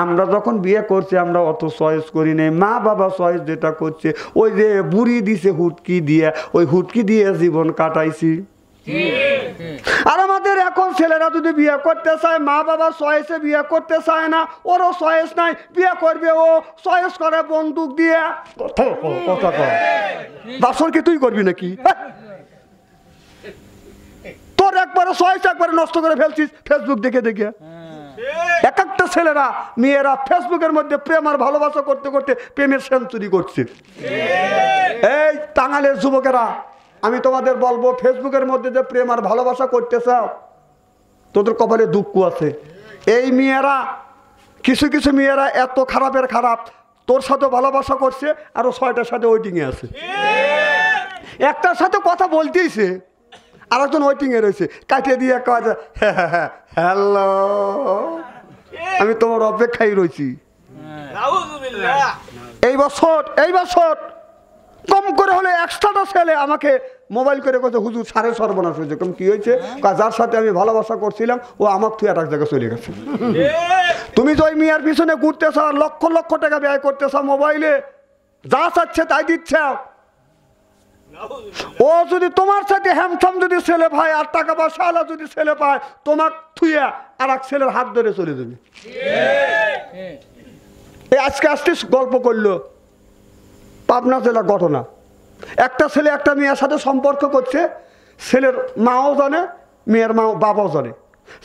আমরা যখন বিয়ে করছি আমরা অত চয়েস করি নাই, মা বাবা চয়েস যেটা করছে ওই যে বুড়ি দিছে হুটকি দিয়ে, ওই হুটকি দিয়ে জীবন কাটাইছি। আর আমাদের এখন ছেলেরা যদি বিয়ে করতে চায়, মা বাবা চয়েসে বিয়ে করতে চায় না, ওরও চয়েস নাই, বিয়ে করবে ও চয়েস করে বন্দুক দিয়ে। কথা কর, বাসর কি তুই করবি নাকি? তোর একবারে চয়েস একবারে নষ্ট করে ফেলছিস ফেসবুক দেখে দেখে। এক একটা ছেলেরা মেয়েরা ফেসবুকের মধ্যে প্রেম আর ভালোবাসা করতে করতে প্রেমের সেঞ্চুরি করছে। এই টাঙ্গালের যুবকেরা, আমি তোমাদের বলবো, ফেসবুকের মধ্যে যে প্রেম আর ভালোবাসা করতে চাও, তোদের কপালে দুঃখ আছে। এই মেয়েরা, কিছু কিছু মেয়েরা এত খারাপের খারাপ, তোর সাথে ভালোবাসা করছে, আরো 6টার সাথে ওয়েটিংয়ে আছে। একটার সাথে কথা বলতেইছে, আরেকজন ওয়েটিংয়ে রয়েছে, কাটিয়ে দিয়ে কাজ, হ্যালো আমি তোমার অপেক্ষায় রয়েছি। এই বছর কম করে হলে 100টা ছেলে আমাকে মোবাইল করে কত হুজুর সাড়ে সর্বনাশ হয়েছে। কম কি হয়েছে? যার সাথে আমি ভালোবাসা করছিলাম ও আমার তুই আর এক জায়গায় চলে গেছে। তুমি তো ওই মেয়ের পিছনে ঘুরতেছ, লক্ষ লক্ষ টাকা ব্যয় করতেছ, মোবাইলে যা চাচ্ছে তাই দিচ্ছ। ও যদি তোমার সাথে হ্যামথাম যদি ছেলে ভাই আর টাকা পয়সা আলা যদি ছেলে পায়, তোমার থুইয়া আর এক ছেলের হাত ধরে চলে যাবে। এই আজকে আসতে গল্প করলো পাবনা জেলার ঘটনা। একটা ছেলে একটা মেয়ের সাথে সম্পর্ক করছে, ছেলের মাও জানে মেয়ের মা বাবাও জানে,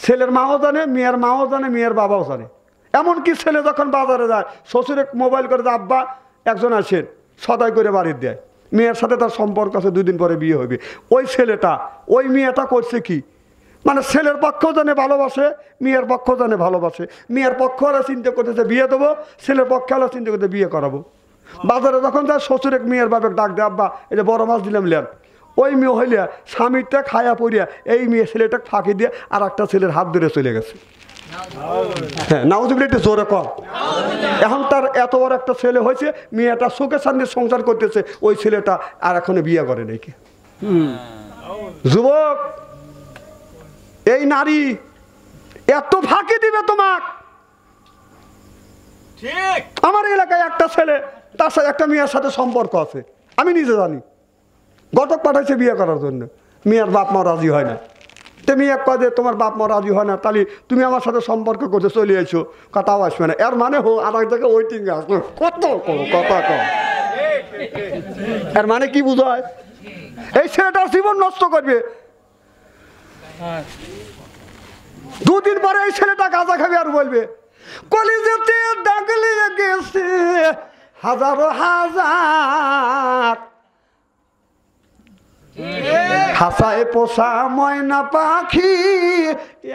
ছেলের মাও জানে মেয়ের মাও জানে মেয়ের বাবাও জানে। এমনকি ছেলে যখন বাজারে যায় শ্বশুরে মোবাইল করে আব্বা একজন আসেন সদাই করে বাড়ির দেয়, মেয়ের সাথে তার সম্পর্ক আছে, 2 দিন পরে বিয়ে হবে। ওই ছেলেটা ওই মেয়েটা করছে কি, মানে ছেলের পক্ষও জানে ভালোবাসে, মেয়ের পক্ষ জানে ভালোবাসে, মেয়ের পক্ষ ওরা চিন্তা করতেছে বিয়ে দেবো, ছেলের পক্ষে ওরা চিন্তা করতে বিয়ে করাবো। বাজারে যখন যায় শ্বশুরে মেয়ের বাপে ডাক দেয় আব্বা এই যে বড় মাছ দিলাম লেন, ওই মেয়ে হইলে স্বামীরটা খায়া পড়িয়া এই মেয়ে ছেলেটা ফাঁকি দিয়ে আর একটা ছেলের হাত ধরে চলে গেছে। হ্যাঁ নাউজুবিল্লাহ, একটু জোরে কর। এখন তার এত বড় একটা ছেলে হয়েছে, মেয়েটা সুখে শান্তির সংসার করতেছে, ওই ছেলেটা আর এখনো বিয়ে করে নাকি। যুবক, এই নারী এত ফাঁকি দিবে তোমাক। আমার এলাকায় একটা ছেলে তার সাথে একটা মেয়ের সাথে সম্পর্ক আছে, আমি নিজে জানি। ঘটক পাঠাইছে বিয়ে করার জন্য, মেয়ের বাপ মা রাজি হয় না। তো মেয়ে কয় যে তোমার বাপ মা রাজি হয় না, তাহলে তুমি আমার সাথে সম্পর্ক করতে চলে এসো, কথাও আসবে না। এর মানে হো আর এক জায়গায় ওয়েটিং আসলো, কত কথা কম। এর মানে কি বুঝায়? এই ছেলেটার জীবন নষ্ট করবে। 2 দিন পরে এই ছেলেটা গাঁজা খাবে আর বলবে কলিজাতে দাগ লেগে গেছে হাজারো হাজার, হাসায় পোষা ময়না পাখি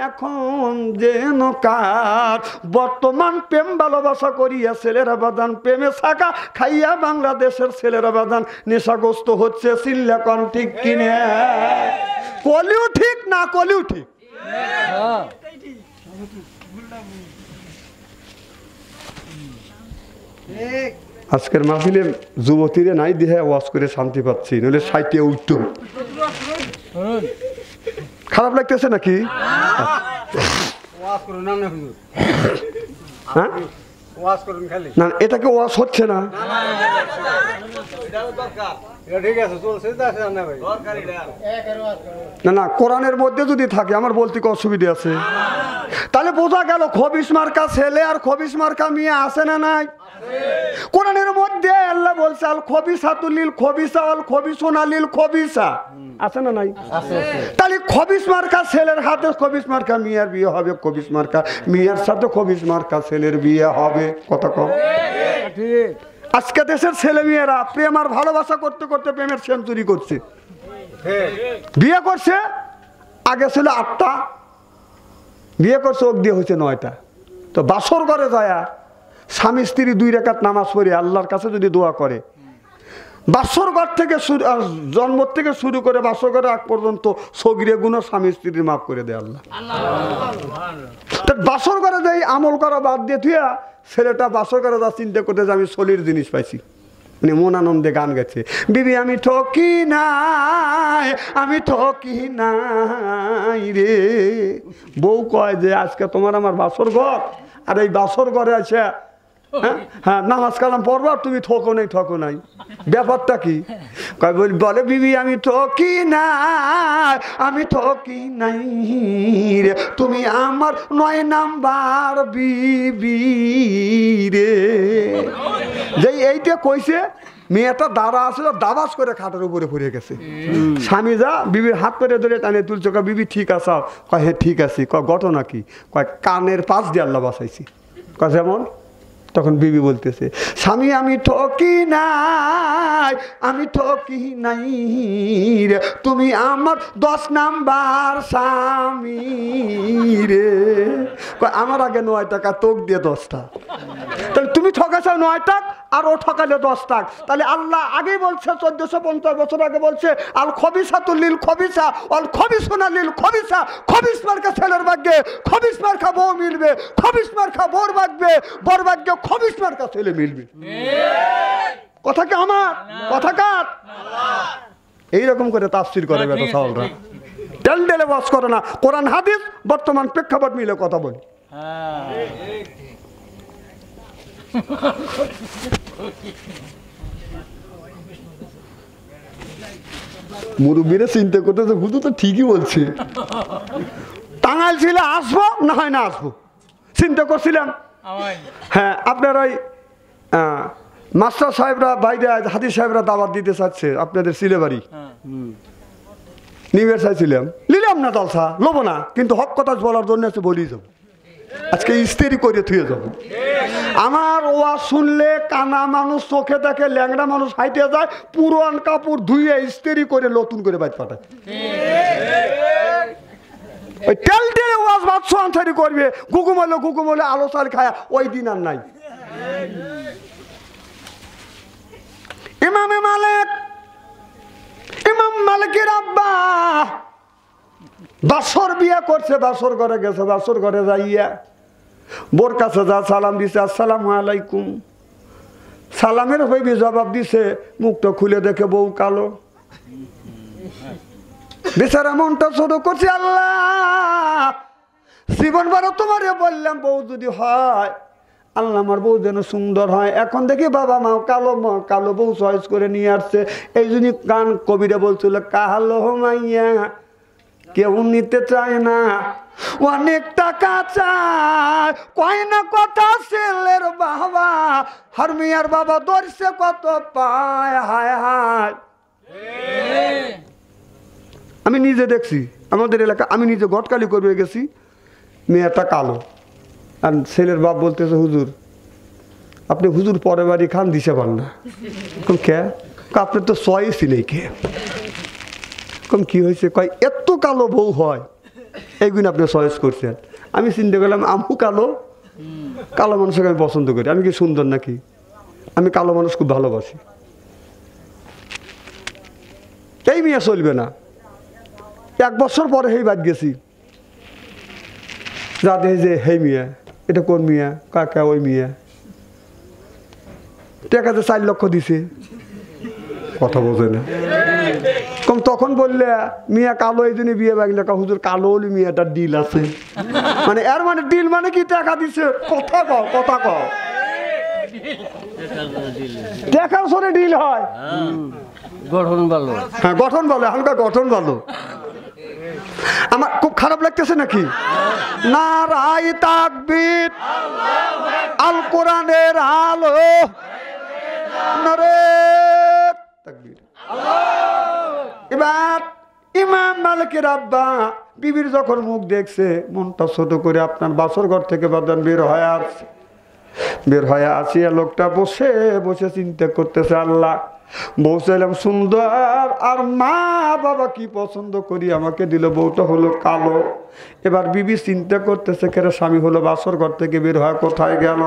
এখন যেন কার। বর্তমান প্রেম ভালোবাসা করিয়া ছেলেরা বাদান, প্রেমে শাখা খাইয়া বাংলাদেশের ছেলেরা বাদান নেশাগ্রস্ত হচ্ছে। সিল্লাকন ঠিক কিনে, কলিও ঠিক না কলিও ঠিক। আজকের মাহফিলে যুবতীরে নাই দিয়ে ওয়াজ করে শান্তি পাচ্ছি, নইলে সাইটে উঠতো। খারাপ লাগতেছে নাকি? না এটাকে ওয়াজ হচ্ছে না। না না, কোরআনের মধ্যে যদি থাকে আমার বলতে কি অসুবিধা আছে? তাহলে বোঝা গেল খবিস মার্কা ছেলে আর খবিস মার্কা মেয়ে আছে না নাই? কোরআনের মধ্যে আল্লাহ বলছে আল খবিসাতুল লিল খবিসা ওয়াল খবিসুনা লিল খবিসা, আছে না নাই? তাহলে খবিস মার্কা ছেলের হাতে খবিস মার্কা মেয়ের বিয়ে হবে, খবিস মার্কা মেয়ের সাথে খবিস মার্কা ছেলের বিয়ে হবে। কথা কম। আজকে দেশের ছেলে মেয়েরা প্রেম আর ভালোবাসা করতে করতে প্রেমের সেঞ্চুরি করছে। বিয়ে করছে, আগে ছিল 8টা, বিয়ে করছে ওক দিয়ে হয়েছে 9টা। তো বাসর ঘরে যায় স্বামী স্ত্রী 2 রাকাত নামাজ পড়ে আল্লাহর কাছে যদি দোয়া করে, বাসর ঘর থেকে জন্ম থেকে শুরু করে বাসর ঘরে আগ পর্যন্ত সগিরে গুনাহ স্বামী স্ত্রীর মাফ করে দেয় আল্লাহ। বাসর ঘরে যাই আমল করা বাদ দিয়ে তুইয়া ছেলেটা বাসর ঘরে যা চিন্তা করতে যে আমি সলির জিনিস পাইছি, মানে মন আনন্দে গান গেছে, বিবি আমি ঠকি নাই, আমি ঠকি নাই রে। বউ কয় যে আজকে তোমার আমার বাসর ঘর, আর এই বাসর ঘরে আছে হ্যাঁ নামাজ কালাম পড়বা, তুমি ঠকো নাই, ব্যাপারটা কি? বলে বিবি আমি ঠকি নাই, আমি ঠকি নাই রে, তুমি আমার 9 নাম্বার বিবি রে। যেই এইটা কইছে মেয়েটা দাঁড়া আসলে দাবাস করে খাটের উপরে পড়ে গেছে। স্বামী যা বিবির হাত ধরে ধরে টানে তুলছে, বিবি ঠিক আছো? কয় হ্যাঁ ঠিক আছি। কয় ঘটনা কি? কয় কানের পাশ দিয়ে আল্লাহ বাঁচাইছি। কয় যেমন? তখন বিবি বলতেছে স্বামী আমি ঠকি নাই, আমি ঠকি নাই রে, তুমি আমার 10 নাম্বার স্বামী রে। আমার আগে 9 টাকা, তোক দিয়ে 10টা। তাহলে তুমি ঠকাছো 9 টাকা আর ও ঠকালে 10 টাকা। তাহলে আল্লাহ আগেই বলছে 1450 বছর আগে বলছে আল খবিসাতুল লিল খবিসা ওয়াল খবিসুনা লিল খবিসা। খবিস মার্কা ছেলের ভাগ্যে খবিস মার্কা বউ মিলবে, খবিস মার্কা বর ভাগ্যে বর ভাগ্যে খবিস মার্কা ছেলে মিলবে। কথা কি আমার? কথা কার? এইরকম করে তাফসির করে বেটা সাওয়ালরা, টেলটেলে ওয়াজ করে না, কোরআন হাদিস বর্তমান প্রেক্ষাপট মিলে কথা বলি। মুরব্বীরা চিন্তা করতেছে হুজুর তো ঠিকই বলছে, টাঙ্গাইল ছিল আসবো না হয় না আসবো চিন্তা করছিলাম। হ্যাঁ, আপনার ওই মাস্টার সাহেবরা বাইরে হাদিস সাহেবরা দাওয়াত দিতে চাচ্ছে আপনাদের সিলেবাড়ি, নিউ ইয়ার চাইছিলাম, নিলাম না জলসা লব না, কিন্তু হক কথা বলার জন্য আছে বলি যাবো, আজকে ইস্তেরি করে থুয়ে যাবো। আমার ওয়াজ শুনলে কানা মানুষ চোখে দেখে, ল্যাংড়া মানুষ হাইটে যায়, পুরান কাপড় ধুয়ে ইস্তেরি করে নতুন করে বাইর পাঠায়। ওই তেল টেলে ওয়াজ বাদশো আনসারি করবে, গুগুমলে আলো চাল খায়া, ওই দিন আর নাই। ইমাম মালিকের আব্বা বাসর বিয়া করছে, বাসর ঘরে গেছে, বাসর ঘরে যাইয়া বোর কাছে যা সালাম দিছে, আসসালামু আলাইকুম, সালামের হইবি জবাব দিছে, মুখটা খুলে দেখে বউ কালো। বেচারা মনটা ছোট করছে, আল্লাহ জীবন বারো তোমারে বললাম বউ যদি হয়, আল্লাহ আমার বউ যেন সুন্দর হয়। এখন দেখি বাবা মা কালো বউ চয়েস করে নিয়ে আসছে। এই জন্য গান কবিরা বলছিল, কালো মাইয়া কেউ নিতে চায় না, অনেক টাকা চায়, কয় না কথা ছেলের বাবা, হার মিয়ার বাবা ধরছে কত পায়, হায় হায়। আমি নিজে দেখছি আমাদের এলাকা, আমি নিজে ঘটকালি করবে গেছি, মেয়েটা কালো, আর ছেলের বাপ বলতেছে হুজুর আপনি হুজুর পরের বাড়ি খান দিছে পান না। কে? আপনার তো চয়েস নেই। কে? কম কি হয়েছে? কয় এত কালো বউ হয়, এইগুলো আপনি চয়েস করছেন। আমি চিন্তা করলাম আমু কালো, কালো মানুষকে আমি পছন্দ করি, আমি কি সুন্দর নাকি? আমি কালো মানুষ খুব ভালোবাসি। এই মেয়ে চলবে না। 1 বছর পরে হেই বাদ গেছি, যা দেখে যে হেই মিয়া, এটা কোন মিয়া? কাকা ওই মিয়া, টাকাতে 4 লক্ষ দিছে, কথা বোঝে না। কম তখন বললে মিয়া কালো, এই জন্য বিয়ে বাগলে হুজুর কালো হলে মিয়াটার ডিল আছে, মানে এর মানে ডিল মানে কি টাকা দিছে, কথা কও টাকার সরে ডিল হয়। গঠন ভালো, হ্যাঁ গঠন ভালো, হালকা গঠন ভালো। আমার খুব খারাপ লাগতেছে নাকি? নারাই তাকবীর, আল কোরআনের আলো, নারে তাকবীর। এবার ইমাম মালিকের আব্বা বিবির যখন মুখ দেখছে, মনটা ছোট করে আপনার বাসর ঘর থেকে বাদান বের হয়ে আসিয়া লোকটা বসে বসে চিন্তা করতেছে, আল্লাহ বউসাইলাম সুন্দর, আর মা বাবা কি পছন্দ করি আমাকে দিল, বউটা হলো কালো। এবার বিবি চিন্তা করতেছে, কেরে স্বামী হলো বাসর ঘর থেকে বের হয় কোথায় গেল।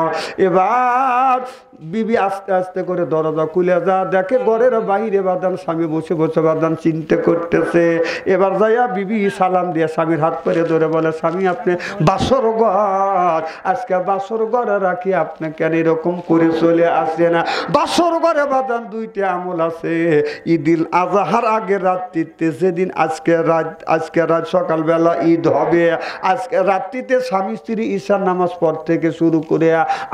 এবার বিবি আস্তে আস্তে করে দরজা খুলে যা দেখে ঘরের বাইরে বাদান স্বামী বসে বসে বাদান চিন্তা করতেছে। এবার যাইয়া বিবি সালাম দিয়ে স্বামীর হাত করে ধরে বলে, স্বামী আপনি বাসর ঘর, আজকে বাসর ঘরে রাখি আপনি কেন এরকম করে চলে আসে না? বাসর ঘরে বাদান 2টা আমল আছে। ঈদুল আজহার আগের রাত্রিতে, যেদিন আজকে রাত সকালবেলা ঈদ হবে, আজকে রাত্রিতে স্বামী স্ত্রী ঈশার নামাজ পড় থেকে শুরু করে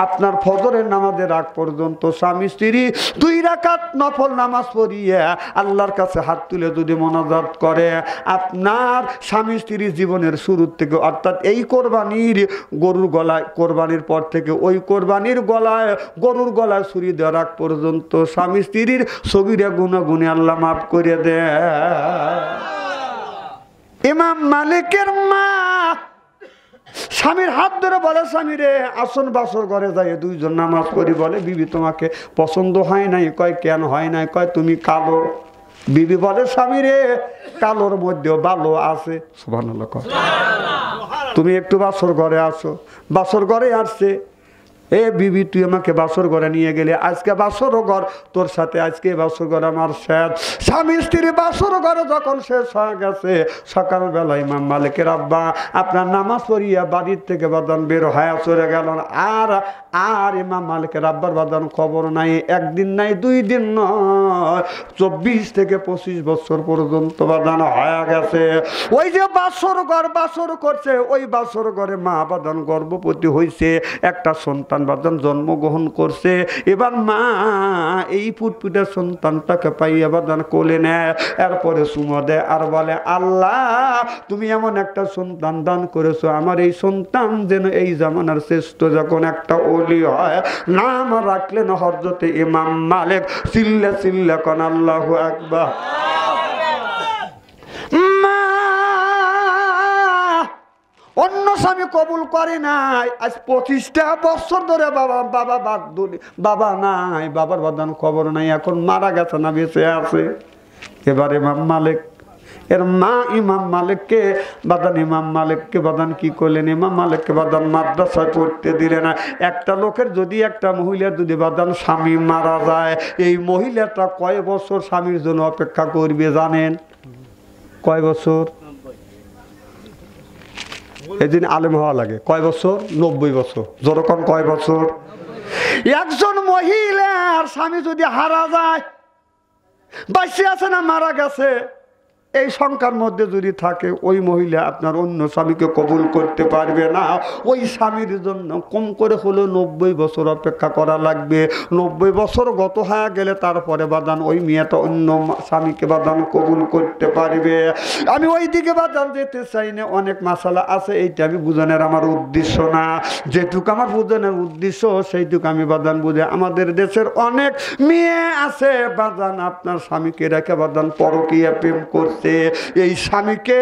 আপনার ফজরের নামাজের আগ পর্যন্ত স্বামী স্ত্রী 2 রাকাত নফল নামাজ পড়িয়ে আল্লাহর কাছে হাত তুলে যদি মোনাজাত করে, আপনার স্বামী স্ত্রী জীবনের শুরু থেকে, অর্থাৎ এই কোরবানির গরুর গলায়, কোরবানির পর থেকে ওই কোরবানির গলায়, গরুর গলায় ছুরি দেওয়ার আগ পর্যন্ত স্বামী স্ত্রীর সগীরা গুনাহ আল্লাহ মাফ করে দেয়। ইমাম মালিকের মা স্বামীর হাত ধরে বলে, স্বামী রে আসন বাসর ঘরে যাই 2জন নামাজ পড়ি। বলে, বিবি তোমাকে পছন্দ হয় নাই। কয় কেন হয় নাই? কয় তুমি কালো। বিবি বলে, স্বামী রে কালোর মধ্যেও ভালো আছে, সুবহানাল্লাহ। তুমি একটু বাসর ঘরে আসো। বাসর ঘরে আসছে, এ বিবি তুই আমাকে বাসর ঘরে নিয়ে গেলে, আজকে বাসর ঘর তোর সাথে, আজকে বাসর ঘর আমার শেষ। স্বামী স্ত্রী বাসর ঘরে যখন শেষ হয়ে গেছে, সকালবেলা ইমাম মালিকের আব্বা আপনার নামাজ পড়িয়া বাড়ির থেকে বাদান বের হয়ে চলে গেল। আর ইমাম মালিকের আব্বার বাদান খবর নাই। একদিন নাই, 2 দিন নয়, 24 থেকে 25 বছর পর্যন্ত বাদান হয়ে গেছে। ওই যে বাসর ঘর বাসর করছে, ওই বাসর ঘরে মা বাদান গর্ভবতী হয়েছে, একটা সন্তান বাদান জন্মগ্রহণ করছে। এবার মা এই ফুটফুটে সন্তানটাকে পাইয়া বাদান কোলে নেয়, এরপরে চুমো দেয় আর বলে, আল্লাহ তুমি এমন একটা সন্তান দান করেছো, আমার এই সন্তান যেন এই জামানার শ্রেষ্ঠ যখন একটা ওলি হয়। নাম রাখলেন হযরতে ইমাম মালিক। চিল্লা চিল্লা কোন আল্লাহু আকবার। মা অন্য স্বামী কবুল করে নাই, আজ 25টা বছর ধরে বাবা নাই, বাবার বাদান খবর নাই, এখন মারা গেছে না বেঁচে আছে। এবার ইমাম মালিক এর মা ইমাম মালিককে বাদান কি করলেন, ইমাম মালিককে বাদান মাদ্রাসায় পড়তে দিলেন না। একটা লোকের যদি, একটা মহিলার যদি বাদান স্বামী মারা যায়, এই মহিলাটা কয় বছর স্বামীর জন্য অপেক্ষা করবে জানেন? কয় বছর? এদিন আলেম হওয়া লাগে। কয় বছর? 90 বছর। যখন কয় বছর? একজন মহিলার স্বামী যদি হারা যায়, বাঁচে আছে না মারা গেছে, এই সংখ্যার মধ্যে যদি থাকে, ওই মহিলা আপনার অন্য স্বামীকে কবুল করতে পারবে না। ওই স্বামীর জন্য কম করে হলেও 90 বছর অপেক্ষা করা লাগবে। 90 বছর গত হয়ে গেলে তারপরে বাদান ওই মেয়েটা অন্য স্বামীকে বাদান কবুল করতে পারবে। আমি ওই দিকে বাদান যেতে চাই না, অনেক মাসালা আছে, এইটা আমি বুঝানোর আমার উদ্দেশ্য না। যেটুকু আমার বুঝানোর উদ্দেশ্য সেইটুকু আমি বাদান বুঝে। আমাদের দেশের অনেক মেয়ে আছে বাদান আপনার স্বামীকে রেখে বাদান পরকীয়া প্রেম করছে। এই স্বামীকে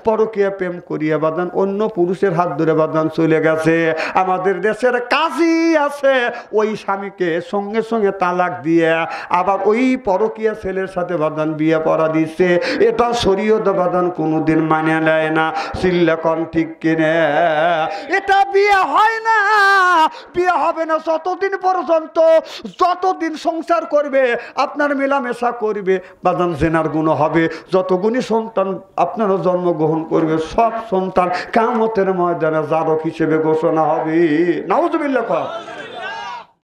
পরকীয়া প্রেম করিয়া বাদান অন্য পুরুষের হাত ধরে বাদান চলে গেছে। আমাদের দেশের কাজী আছে, ওই স্বামীকে সঙ্গে সঙ্গে তালাক দিয়ে আবার ওই পরকীয়া ছেলের সাথে বাদান বিয়ে পড়া দিচ্ছে। এটা শরীয়ত বাদান কোনোদিন মানে নেয় না। চিল্লাকন ঠিক কিনে? এটা বিয়ে হয় না, বিয়ে হবে না যতদিন পর্যন্ত, যতদিন সংসার করবে আপনার মেলামেশা করবে বাদান জেনার গুণ হবে। যতগুণই সন্তান আপনারা জন্মগ্রহণ করবে, সব সন্তান কিয়ামতের ময়দানে জারক হিসেবে ঘোষণা হবে। নাউজুবিল্লাহ।